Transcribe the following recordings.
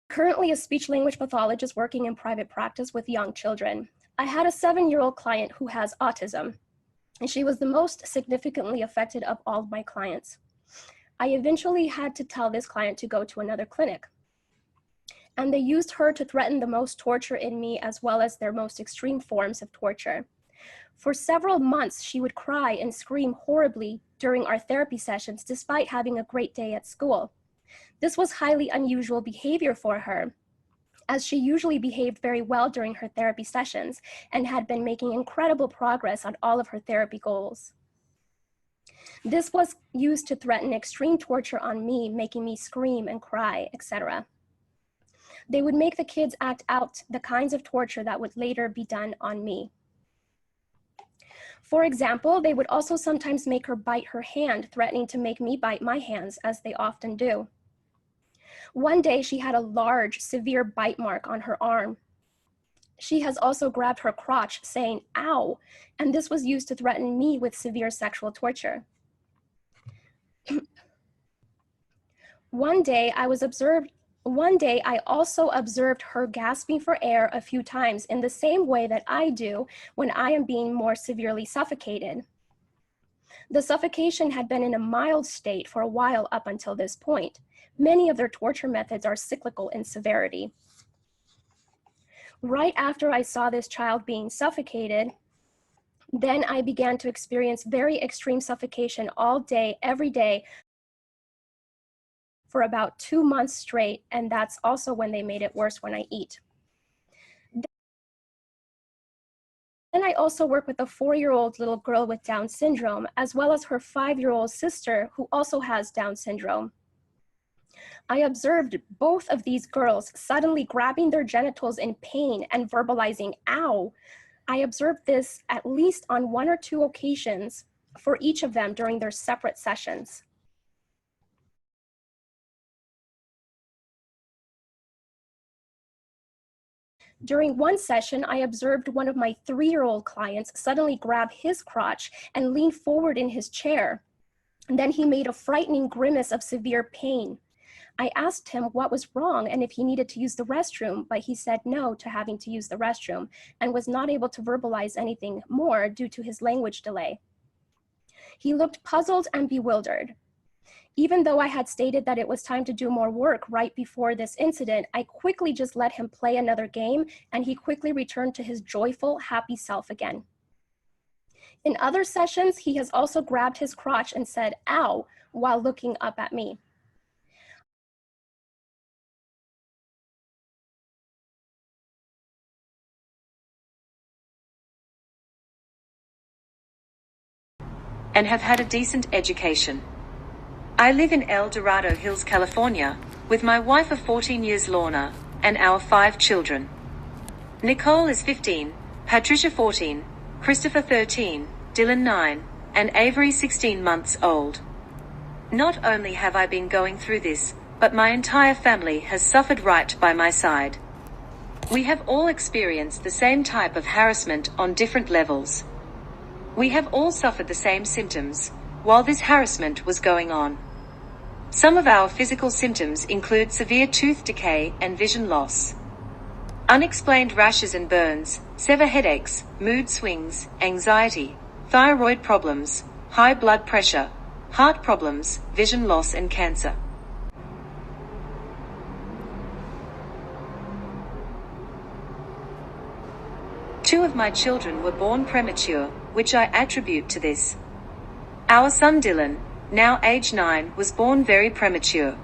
Currently a speech-language pathologist working in private practice with young children. I had a 7-year-old client who has autism, and she was the most significantly affected of all of my clients. I eventually had to tell this client to go to another clinic. And they used her to threaten the most torture in me, as well as their most extreme forms of torture. For several months, she would cry and scream horribly during our therapy sessions, despite having a great day at school. This was highly unusual behavior for her, as she usually behaved very well during her therapy sessions and had been making incredible progress on all of her therapy goals. This was used to threaten extreme torture on me, making me scream and cry, etc. They would make the kids act out the kinds of torture that would later be done on me. For example, they would also sometimes make her bite her hand, threatening to make me bite my hands, as they often do. One day, she had a large, severe bite mark on her arm. She has also grabbed her crotch, saying, "Ow," and this was used to threaten me with severe sexual torture. One day, I also observed her gasping for air a few times in the same way that I do when I am being more severely suffocated. The suffocation had been in a mild state for a while up until this point. Many of their torture methods are cyclical in severity. Right after I saw this child being suffocated, then I began to experience very extreme suffocation all day, every day, for about 2 months straight, and that's also when they made it worse when I eat. Then I also work with a 4-year-old little girl with Down syndrome, as well as her 5-year-old sister who also has Down syndrome. I observed both of these girls suddenly grabbing their genitals in pain and verbalizing, "Ow." I observed this at least on 1 or 2 occasions for each of them during their separate sessions. During one session, I observed one of my 3-year-old clients suddenly grab his crotch and lean forward in his chair. And then he made a frightening grimace of severe pain. I asked him what was wrong and if he needed to use the restroom, but he said no to having to use the restroom and was not able to verbalize anything more due to his language delay. He looked puzzled and bewildered. Even though I had stated that it was time to do more work right before this incident, I quickly just let him play another game, and he quickly returned to his joyful, happy self again. In other sessions, he has also grabbed his crotch and said, "Ow," while looking up at me. And have had a decent education. I live in El Dorado Hills, California, with my wife of 14 years, Lorna, and our 5 children. Nicole is 15, Patricia 14, Christopher 13, Dylan 9, and Avery 16 months old. Not only have I been going through this, but my entire family has suffered right by my side. We have all experienced the same type of harassment on different levels. We have all suffered the same symptoms while this harassment was going on. Some of our physical symptoms include severe tooth decay and vision loss, unexplained rashes and burns, severe headaches, mood swings, anxiety, thyroid problems, high blood pressure, heart problems, vision loss, and cancer. Two of my children were born premature, which I attribute to this. Our son Dylan, now age 9, was born very premature.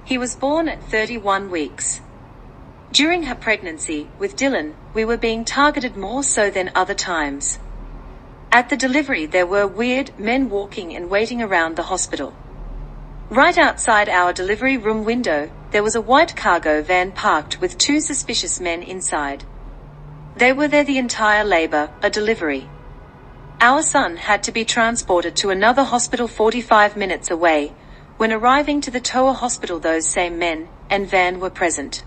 He was born at 31 weeks. During her pregnancy with Dylan, we were being targeted more so than other times. At the delivery, there were weird men walking and waiting around the hospital. Right outside our delivery room window, there was a white cargo van parked with 2 suspicious men inside. They were there the entire labor, a delivery. Our son had to be transported to another hospital 45 minutes away. When arriving to the Toa hospital, those same men and van were present.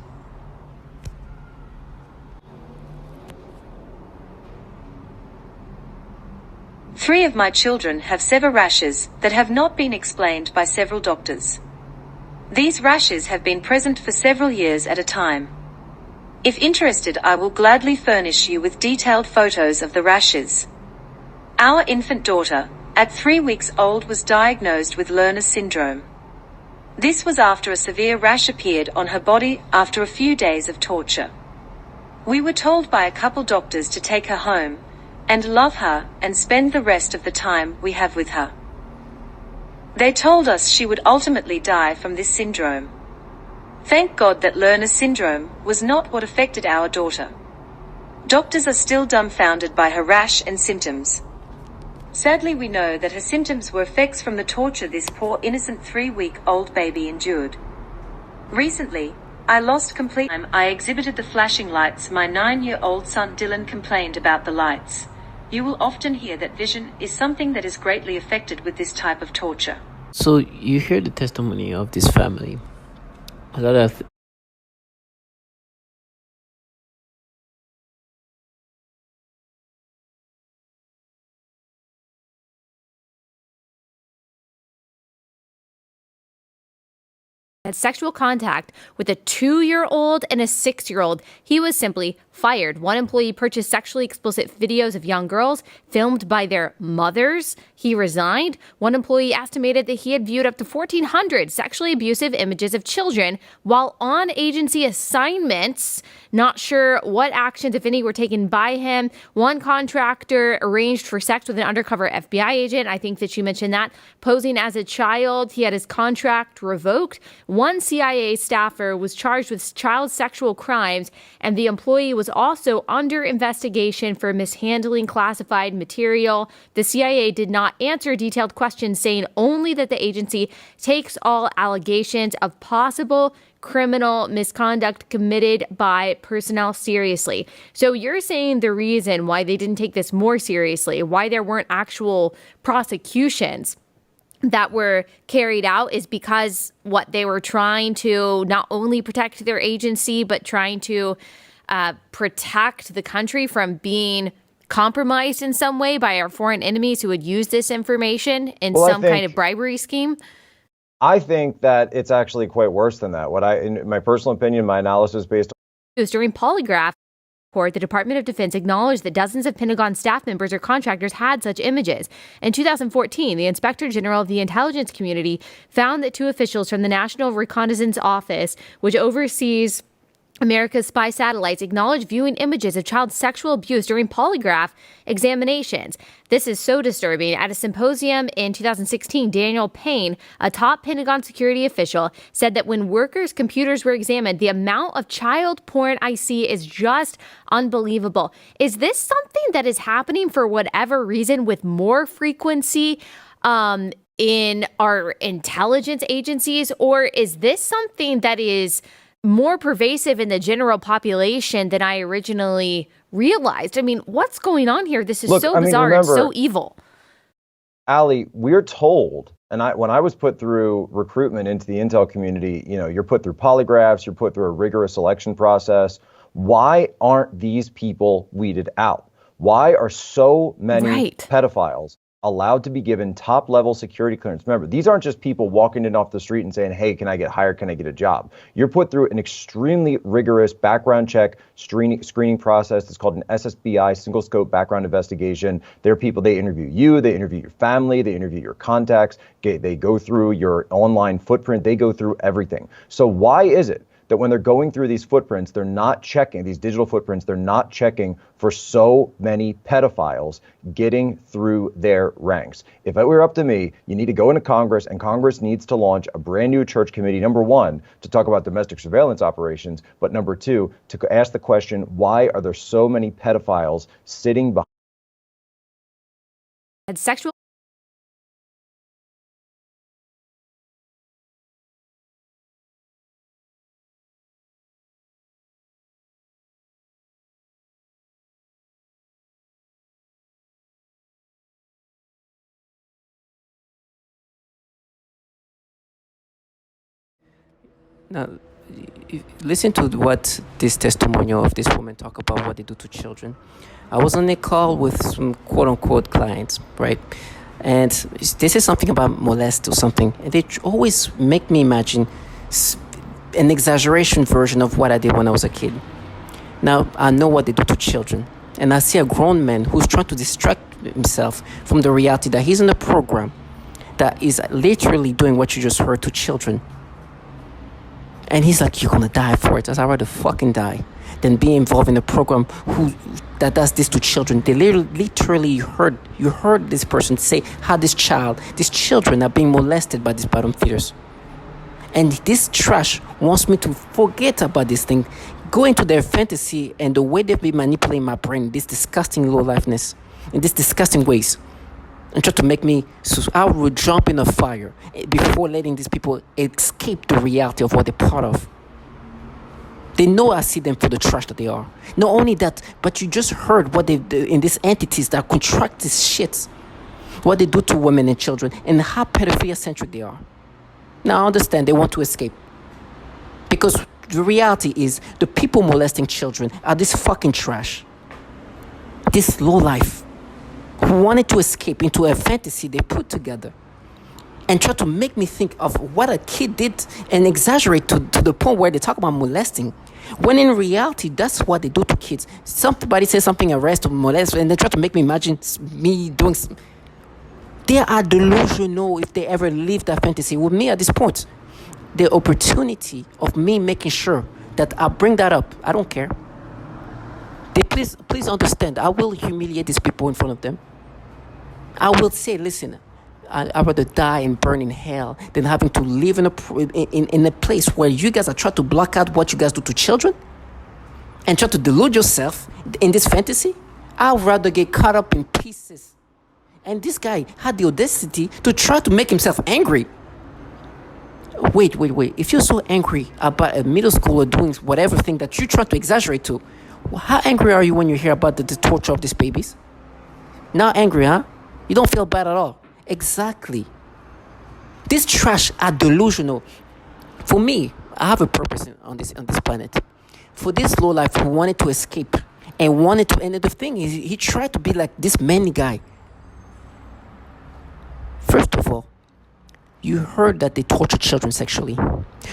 Three of my children have severe rashes that have not been explained by several doctors. These rashes have been present for several years at a time. If interested, I will gladly furnish you with detailed photos of the rashes. Our infant daughter, at 3 weeks old, was diagnosed with Lerner syndrome. This was after a severe rash appeared on her body after a few days of torture. We were told by a couple doctors to take her home and love her and spend the rest of the time we have with her. They told us she would ultimately die from this syndrome. Thank God that Lerner syndrome was not what affected our daughter. Doctors are still dumbfounded by her rash and symptoms. Sadly, we know that her symptoms were effects from the torture this poor innocent 3-week-old baby endured. Recently, I lost complete time. I exhibited the flashing lights. My 9-year-old son Dylan complained about the lights. You will often hear that vision is something that is greatly affected with this type of torture. So you hear the testimony of this family. A lot of had sexual contact with a 2-year-old and a 6-year-old. He was simply fired. One employee purchased sexually explicit videos of young girls filmed by their mothers. He resigned. One employee estimated that he had viewed up to 1,400 sexually abusive images of children while on agency assignments. Not sure what actions, if any, were taken by him. One contractor arranged for sex with an undercover FBI agent. I think that you mentioned that. Posing as a child, he had his contract revoked. One CIA staffer was charged with child sexual crimes, and the employee was also under investigation for mishandling classified material. The CIA did not answer detailed questions, saying only that the agency takes all allegations of possible criminal misconduct committed by personnel seriously. So you're saying the reason why they didn't take this more seriously, why there weren't actual prosecutions that were carried out, is because what they were trying to not only protect their agency, but trying to protect the country from being compromised in some way by our foreign enemies who would use this information in some kind of bribery scheme? I think that it's actually quite worse than that. In my personal opinion, my analysis based on during polygraph, the Department of Defense acknowledged that dozens of Pentagon staff members or contractors had such images. In 2014, the Inspector General of the Intelligence Community found that 2 officials from the National Reconnaissance Office, which oversees America's spy satellites, acknowledged viewing images of child sexual abuse during polygraph examinations. This is so disturbing. At a symposium in 2016, Daniel Payne, a top Pentagon security official, said that when workers' computers were examined, the amount of child porn I see is just unbelievable. Is this something that is happening for whatever reason with more frequency in our intelligence agencies, or is this something that is more pervasive in the general population than I originally realized? I mean, what's going on here? This is so bizarre. Remember, it's so evil. Allie, we're told, and when I was put through recruitment into the intel community, you're put through polygraphs, you're put through a rigorous selection process. Why aren't these people weeded out? Why are so many pedophiles allowed to be given top-level security clearance? Remember, these aren't just people walking in off the street and saying, hey, can I get hired? Can I get a job? You're put through an extremely rigorous background check screening process. It's called an SSBI, single scope background investigation. There are people, they interview you, they interview your family, they interview your contacts, they go through your online footprint, they go through everything. So why is it that when they're going through these footprints, they're not checking, these digital footprints, they're not checking for so many pedophiles getting through their ranks? If it were up to me, you need to go into Congress, and Congress needs to launch a brand new church committee, number one, to talk about domestic surveillance operations, but number two, to ask the question, why are there so many pedophiles sitting behind sexual? Now, listen to what this testimonial of this woman talk about what they do to children. I was on a call with some quote-unquote clients, right? And they say something about molest or something. And they always make me imagine an exaggeration version of what I did when I was a kid. Now, I know what they do to children. And I see a grown man who's trying to distract himself from the reality that he's in a program that is literally doing what you just heard to children. And he's like, you're gonna die for it. I'd rather fucking die than be involved in a program that does this to children. They literally you heard this person say how these children are being molested by these bottom feeders. And this trash wants me to forget about this thing, go into their fantasy and the way they've been manipulating my brain, this disgusting low-lifeness, in these disgusting ways, and try to make me, so I would jump in a fire before letting these people escape the reality of what they're part of. They know I see them for the trash that they are. Not only that, but you just heard what they in these entities that contract this shit, what they do to women and children, and how pedophilia-centric they are. Now I understand they want to escape. Because the reality is the people molesting children are this fucking trash. This low life who wanted to escape into a fantasy they put together and try to make me think of what a kid did and exaggerate to the point where they talk about molesting. When in reality, that's what they do to kids. Somebody says something, arrest or molest, and they try to make me imagine me doing they are delusional if they ever live that fantasy. With me at this point, the opportunity of me making sure that I bring that up, I don't care. Please understand, I will humiliate these people in front of them. I will say, listen, I'd rather die and burn in hell than having to live in a place where you guys are trying to block out what you guys do to children and try to delude yourself in this fantasy. I'd rather get caught up in pieces. And this guy had the audacity to try to make himself angry. Wait. If you're so angry about a middle schooler doing whatever thing that you try to exaggerate to, how angry are you when you hear about the torture of these babies? Not angry, huh? You don't feel bad at all. Exactly. These trash are delusional. For me, I have a purpose on this planet. For this low life who wanted to escape and the thing is, he tried to be like this manly guy. First of all, you heard that they torture children sexually.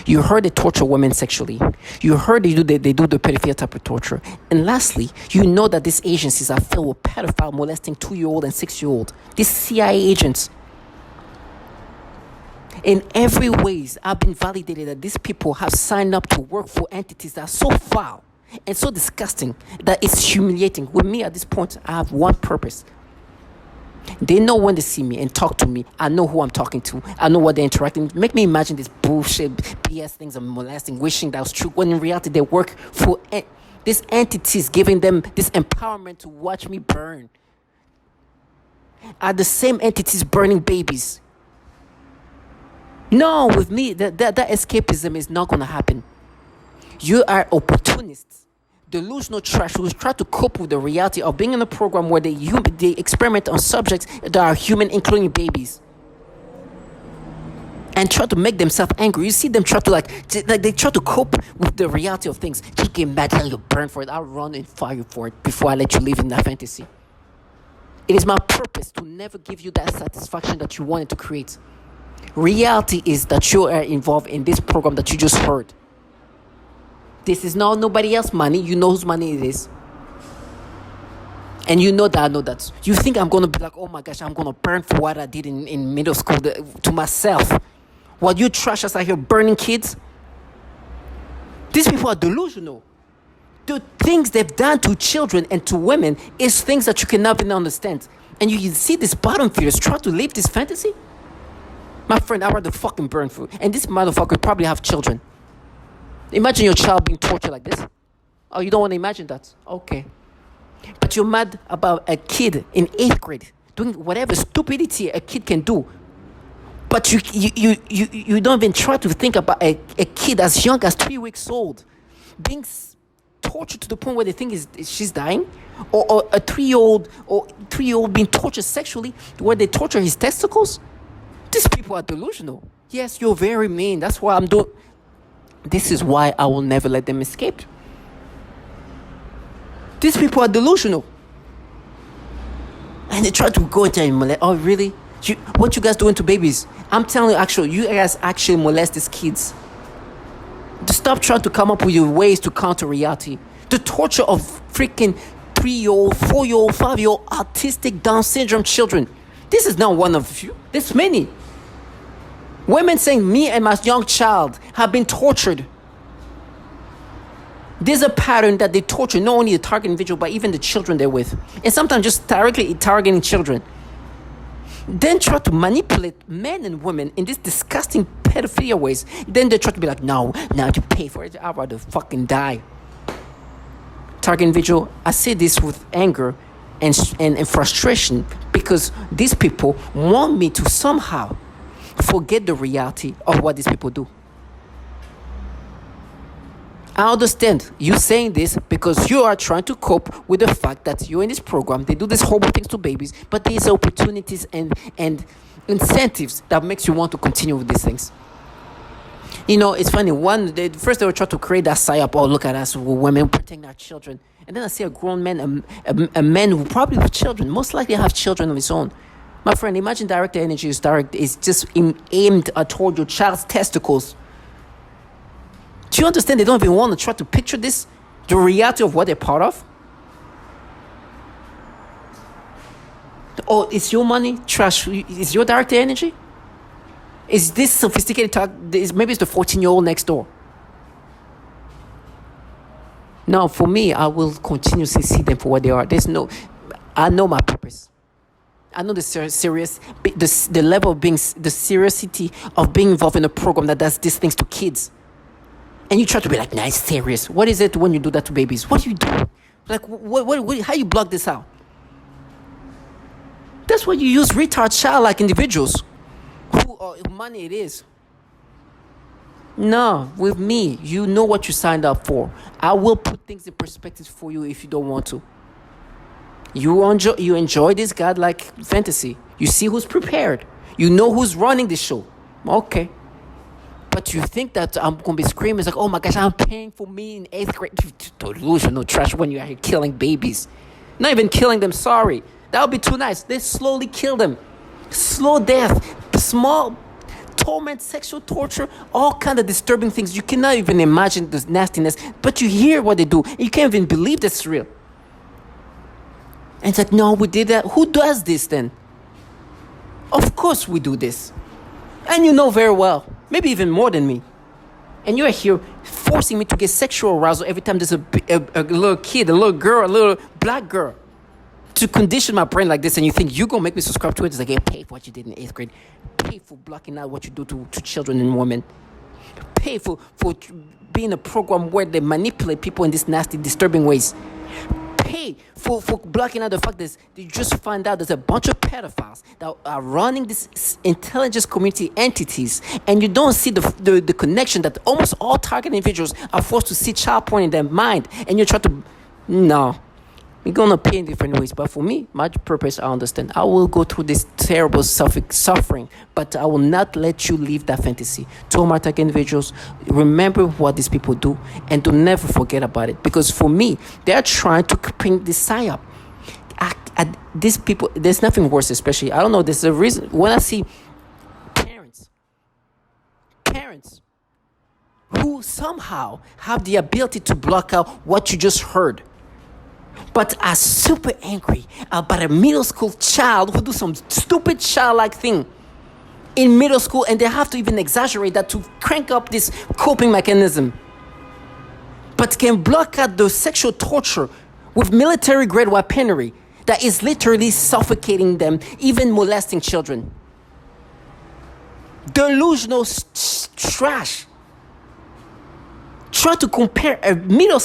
You heard they torture women sexually. You heard they do the pedophilia type of torture. And lastly, you know that these agencies are filled with pedophile molesting 2-year-old and 6-year-old. These CIA agents. In every ways, I've been validated that these people have signed up to work for entities that are so foul and so disgusting that it's humiliating. With me at this point, I have one purpose. They know when they see me and talk to me, I know who I'm talking to. I know what they're interacting. Make me imagine this bullshit BS things of molesting, wishing that was true, when in reality they work for these entities, giving them this empowerment to watch me burn. Are the same entities burning babies? No, with me, that escapism is not going to happen. You are opportunists. Delusional trash who try to cope with the reality of being in a program where they experiment on subjects that are human, including babies, and try to make themselves angry. You see them try to they try to cope with the reality of things. You get mad and you burn for it. I'll run and fire you for it before I let you live in that fantasy. It is my purpose to never give you that satisfaction that you wanted to create. Reality is that you are involved in this program that you just heard. This is not nobody else's money. You know whose money it is. And you know that I know that. You think I'm going to be like, oh my gosh, I'm going to burn for what I did in middle school to myself. While you trashers are here burning kids. These people are delusional. The things they've done to children and to women is things that you cannot even understand. And you see these bottom feeders try to live this fantasy? My friend, I'd rather fucking burn for it. And this motherfucker probably have children. Imagine your child being tortured like this. Oh, you don't want to imagine that? Okay. But you're mad about a kid in 8th grade doing whatever stupidity a kid can do. But you don't even try to think about a kid as young as 3 weeks old being tortured to the point where they think she's dying, or a 3-year-old being tortured sexually where they torture his testicles. These people are delusional. Yes, you're very mean. That's why I'm doing. This is why I will never let them escape. These people are delusional. And they try to go into and molest. Oh, really? What you guys doing to babies? I'm telling you, actually, you guys actually molest these kids. Stop trying to come up with your ways to counter reality. The torture of freaking 3-year-old, 4-year-old, 5-year-old autistic Down syndrome children. This is not one of you. There's many. Women saying me and my young child have been tortured. There's a pattern that they torture not only the target individual, but even the children they're with. And sometimes just directly targeting children. Then try to manipulate men and women in these disgusting pedophilia ways. Then they try to be like, no, now to pay for it, I'd rather fucking die. Target individual, I say this with anger and frustration, because these people want me to somehow forget the reality of what these people do. I understand you saying this because you are trying to cope with the fact that you're in this program. They do these horrible things to babies, but there's opportunities and incentives that makes you want to continue with these things. You know, it's funny. First they were trying to create that psyop. Oh, look at us, women protecting our children. And then I see a grown man, a man who probably have children, most likely have children of his own. My friend, imagine direct energy is just aimed toward your child's testicles. Do you understand? They don't even want to try to picture this, the reality of what they're part of. Oh, it's your money, trash. Is your direct energy? Is this sophisticated talk? Maybe it's the 14-year-old next door. No, for me, I will continuously see them for what they are. I know my purpose. I know the level of being, the seriously of being involved in a program that does these things to kids. And you try to be like, nah, it's serious. What is it when you do that to babies? What do you do? Like, how you block this out? That's why you use retard child-like individuals who money it is. No, with me, you know what you signed up for. I will put things in perspective for you if you don't want to. You enjoy this godlike fantasy. You see who's prepared. You know who's running the show. Okay. But you think that I'm going to be screaming. It's like, oh my gosh, I'm paying for me in 8th grade. Delusional trash when you're here killing babies. Not even killing them, sorry. That would be too nice. They slowly kill them. Slow death. Small torment, sexual torture, all kind of disturbing things. You cannot even imagine this nastiness. But you hear what they do. You can't even believe that's real. And it's like, no, we did that. Who does this then? Of course we do this. And you know very well. Maybe even more than me. And you're here forcing me to get sexual arousal every time there's a little kid, a little girl, a little black girl. To condition my brain like this, and you think you're going to make me subscribe to it? It's like, hey, pay for what you did in 8th grade. Pay for blocking out what you do to children and women. Pay for being a program where they manipulate people in these nasty, disturbing ways. Pay for blocking out the fact that you just find out there's a bunch of pedophiles that are running these intelligence community entities, and you don't see the connection that almost all target individuals are forced to see child porn in their mind, and you try to, no. We're going to pay in different ways. But for me, my purpose, I understand. I will go through this terrible suffering, but I will not let you leave that fantasy. To all my target individuals, remember what these people do, and do never forget about it. Because for me, they're trying to paint this psyop. These people, there's nothing worse, especially, I don't know, there's a reason. When I see parents who somehow have the ability to block out what you just heard, but are super angry about a middle school child who do some stupid childlike thing in middle school, and they have to even exaggerate that to crank up this coping mechanism, but can block out the sexual torture with military-grade weaponry that is literally suffocating them, even molesting children. Delusional trash. Try to compare a middle